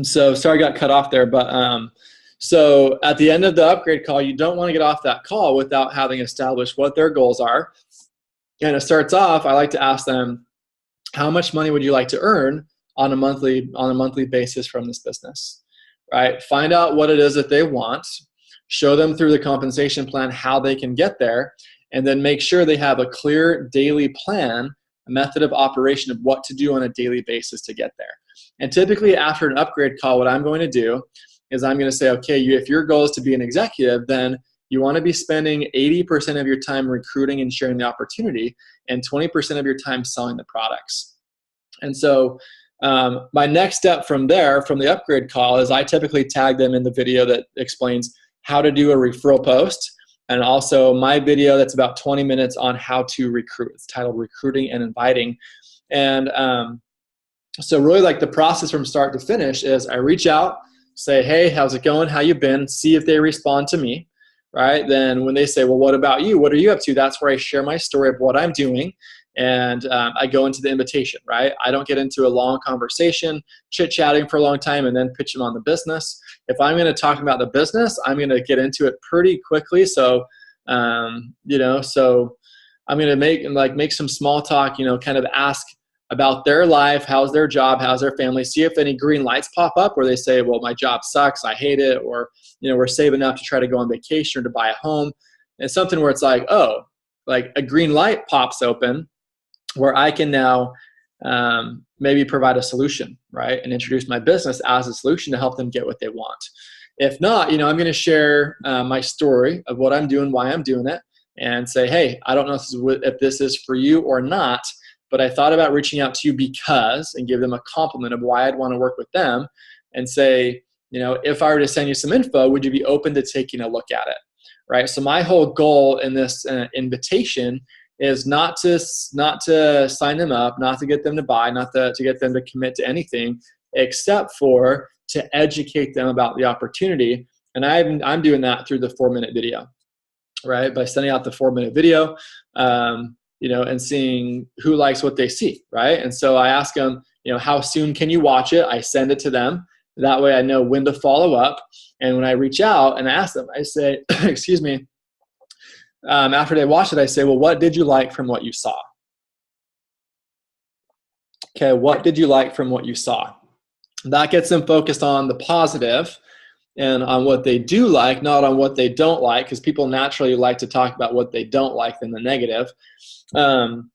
So sorry I got cut off there, but so at the end of the upgrade call, you don't want to get off that call without having established what their goals are. And it starts off, I like to ask them, how much money would you like to earn on a monthly basis from this business, right? Find out what it is that they want, show them through the compensation plan how they can get there, and then make sure they have a clear daily plan, a method of operation of what to do on a daily basis to get there. And typically after an upgrade call, what I'm going to do is I'm going to say, okay, if your goal is to be an executive, then you want to be spending 80% of your time recruiting and sharing the opportunity and 20% of your time selling the products. And so my next step from there, from the upgrade call, is I typically tag them in the video that explains how to do a referral post, and also my video that's about 20 minutes on how to recruit. It's titled Recruiting and Inviting. And so really like the process from start to finish is I reach out, say, hey, how's it going? How you been? See if they respond to me, right? Then when they say, well, what about you? What are you up to? That's where I share my story of what I'm doing. And I go into the invitation, right? I don't get into a long conversation, chit-chatting for a long time, and then pitch them on the business. If I'm going to talk about the business, I'm going to get into it pretty quickly. So, so I'm going to make some small talk, kind of ask about their life, how's their job, how's their family, see if any green lights pop up where they say, well, my job sucks, I hate it, or, we're saving up to try to go on vacation or to buy a home. And something where it's like, oh, like a green light pops open where I can now maybe provide a solution, right? And introduce my business as a solution to help them get what they want. If not, I'm going to share my story of what I'm doing, why I'm doing it, and say, hey, I don't know if this is for you or not, but I thought about reaching out to you because, and give them a compliment of why I'd want to work with them, and say, if I were to send you some info, would you be open to taking a look at it, right? So my whole goal in this invitation is not to sign them up, not to get them to buy, not to get them to commit to anything, except for to educate them about the opportunity. And I'm doing that through the 4-minute video, right? By sending out the 4-minute video, and seeing who likes what they see, right? And so I ask them, how soon can you watch it? I send it to them. That way I know when to follow up. And when I reach out and ask them, I say, excuse me, after they watch it, I say, well, what did you like from what you saw? Okay, what did you like from what you saw? That gets them focused on the positive and on what they do like, not on what they don't like, because people naturally like to talk about what they don't like than the negative. And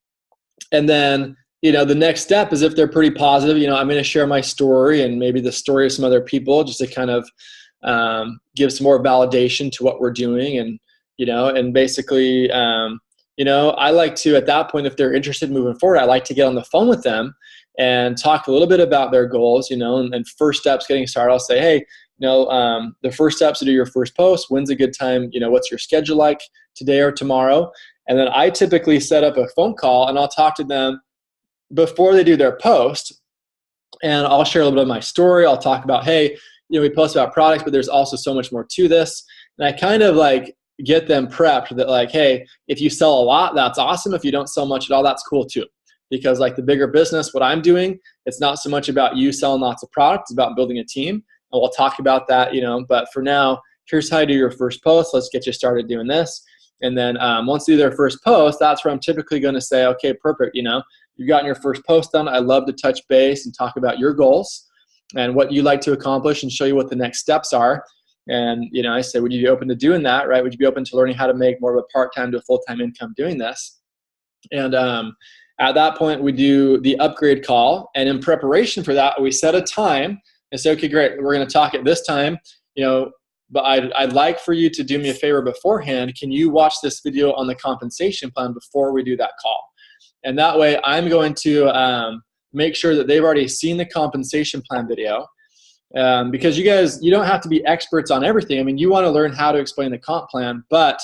then, the next step is if they're pretty positive, I'm going to share my story and maybe the story of some other people just to kind of give some more validation to what we're doing. And, and basically, I like to, at that point, if they're interested in moving forward, I like to get on the phone with them and talk a little bit about their goals, and first steps getting started. I'll say, hey, the first steps to do your first post, when's a good time, what's your schedule like today or tomorrow? And then I typically set up a phone call and I'll talk to them before they do their post, and I'll share a little bit of my story. I'll talk about, hey, we post about products, but there's also so much more to this. And I kind of like get them prepped that like, hey, if you sell a lot, that's awesome. If you don't sell much at all, that's cool too. Because like the bigger business, what I'm doing, it's not so much about you selling lots of products, it's about building a team. And we'll talk about that, but for now, here's how you do your first post. Let's get you started doing this. And then once they do their first post, that's where I'm typically going to say, okay, perfect. You've gotten your first post done. I love to touch base and talk about your goals and what you like to accomplish and show you what the next steps are. And, I say, would you be open to doing that, right? Would you be open to learning how to make more of a part-time to a full-time income doing this? And at that point, we do the upgrade call. And in preparation for that, we set a time and say, okay, great, we're going to talk at this time, but I'd like for you to do me a favor beforehand. Can you watch this video on the compensation plan before we do that call? And that way I'm going to make sure that they've already seen the compensation plan video, because you don't have to be experts on everything. I mean, you want to learn how to explain the comp plan, but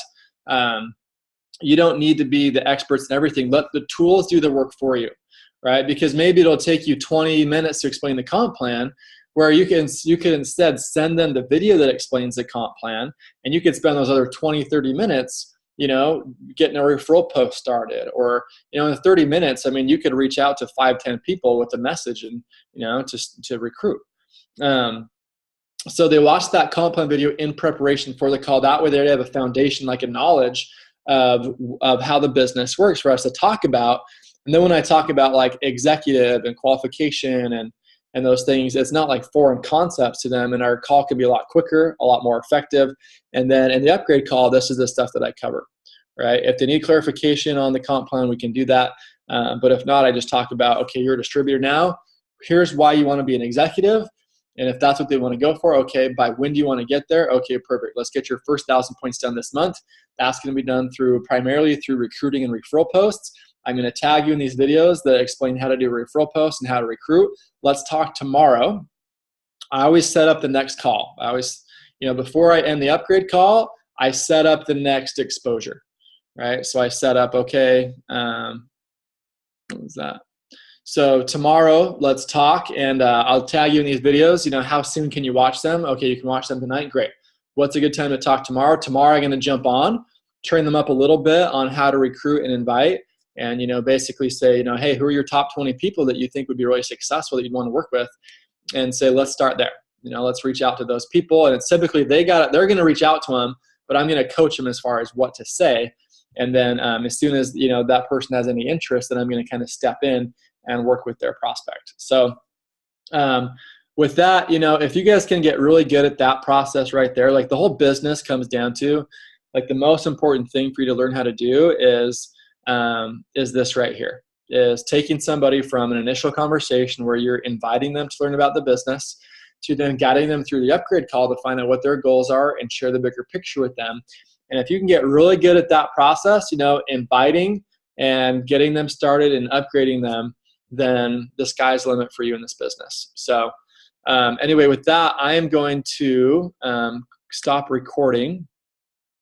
you don't need to be the experts in everything. Let the tools do the work for you, right? Because maybe it'll take you 20 minutes to explain the comp plan, where you can instead send them the video that explains the comp plan, and you could spend those other 20, 30 minutes, getting a referral post started, or, in 30 minutes, I mean, you could reach out to 5, 10 people with a message and, to recruit. So they watch that comp plan video in preparation for the call. That way they have a foundation, like a knowledge of how the business works for us to talk about. And then when I talk about like executive and qualification and those things, it's not like foreign concepts to them, and our call can be a lot quicker, a lot more effective. And then in the upgrade call, this is the stuff that I cover, right? If they need clarification on the comp plan, we can do that. But if not, I just talk about, okay, you're a distributor now. Here's why you want to be an executive. And if that's what they want to go for, okay, by when do you want to get there? Okay, perfect. Let's get your first 1,000 points done this month. That's going to be done primarily through recruiting and referral posts. I'm going to tag you in these videos that explain how to do referral posts and how to recruit. Let's talk tomorrow. I always set up the next call. I always, before I end the upgrade call, I set up the next exposure, right? So I set up, okay, what was that? So tomorrow, let's talk, and I'll tag you in these videos. How soon can you watch them? Okay, you can watch them tonight. Great. What's a good time to talk tomorrow? Tomorrow, I'm going to jump on, train them up a little bit on how to recruit and invite, and basically say, hey, who are your top 20 people that you think would be really successful that you'd want to work with, and say, let's start there. Let's reach out to those people, and it's typically they're going to reach out to them, but I'm going to coach them as far as what to say, and then as soon as that person has any interest, then I'm going to kind of step in and work with their prospect. So with that, if you guys can get really good at that process right there, like the whole business comes down to, like the most important thing for you to learn how to do is this right here, is taking somebody from an initial conversation where you're inviting them to learn about the business to then guiding them through the upgrade call to find out what their goals are and share the bigger picture with them. And if you can get really good at that process, inviting and getting them started and upgrading them, then the sky's the limit for you in this business. So anyway, with that, I am going to stop recording.